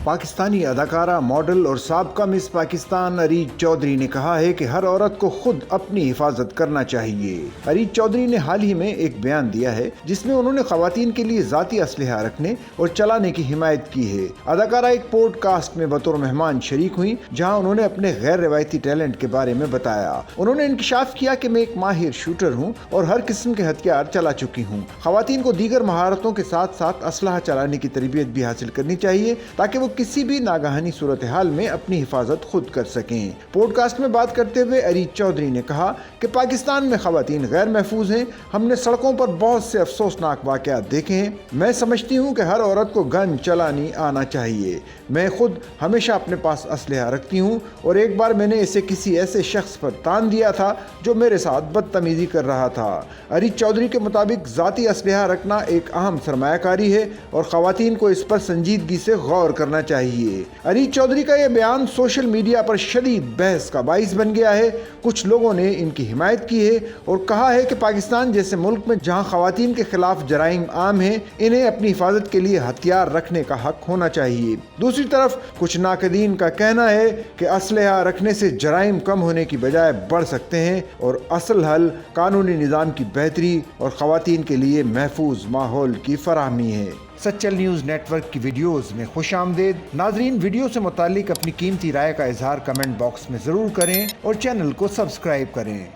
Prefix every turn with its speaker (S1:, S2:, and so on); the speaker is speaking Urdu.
S1: پاکستانی اداکارہ، ماڈل اور سابقہ مس پاکستان اریج چودھری نے کہا ہے کہ ہر عورت کو خود اپنی حفاظت کرنا چاہیے۔ اریج چودھری نے حال ہی میں ایک بیان دیا ہے جس میں انہوں نے خواتین کے لیے ذاتی اسلحہ رکھنے اور چلانے کی حمایت کی ہے۔ اداکارہ ایک پوڈ کاسٹ میں بطور مہمان شریک ہوئی جہاں انہوں نے اپنے غیر روایتی ٹیلنٹ کے بارے میں بتایا۔ انہوں نے انکشاف کیا کہ میں ایک ماہر شوٹر ہوں اور ہر قسم کے ہتھیار چلا چکی ہوں۔ خواتین کو دیگر مہارتوں کے ساتھ ساتھ اسلحہ چلانے کی تربیت بھی حاصل کرنی چاہیے تاکہ وہ کسی بھی ناگہانی صورتحال میں اپنی حفاظت خود کر سکیں۔ پوڈ کاسٹ میں بات کرتے ہوئے اریج چودھری نے کہا کہ پاکستان میں خواتین غیر محفوظ ہیں۔ ہم نے سڑکوں پر بہت سے افسوسناک واقعات دیکھے ہیں۔ میں سمجھتی ہوں کہ ہر عورت کو گن چلانی آنا چاہیے۔ میں خود ہمیشہ اپنے پاس اسلحہ رکھتی ہوں اور ایک بار میں نے اسے کسی ایسے شخص پر تان دیا تھا جو میرے ساتھ بدتمیزی کر رہا تھا۔ اریج چودھری کے مطابق ذاتی اسلحہ رکھنا ایک اہم سرمایہ کاری ہے اور خواتین کو اس پر سنجیدگی سے غور کرنا چاہیے۔ اریج چودھری کا یہ بیان سوشل میڈیا پر شدید بحث کا باعث بن گیا ہے۔ کچھ لوگوں نے ان کی حمایت کی ہے اور کہا ہے کہ پاکستان جیسے ملک میں جہاں خواتین کے خلاف جرائم عام ہیں، انہیں اپنی حفاظت کے لیے ہتھیار رکھنے کا حق ہونا چاہیے۔ دوسری طرف کچھ ناقدین کا کہنا ہے کہ اسلحہ رکھنے سے جرائم کم ہونے کی بجائے بڑھ سکتے ہیں اور اصل حل قانونی نظام کی بہتری اور خواتین کے لیے محفوظ ماحول کی فراہمی ہے۔ سچل نیوز نیٹ ورک کی ویڈیوز میں خوش آمدید۔ ناظرین، ویڈیو سے متعلق اپنی قیمتی رائے کا اظہار کمنٹ باکس میں ضرور کریں اور چینل کو سبسکرائب کریں۔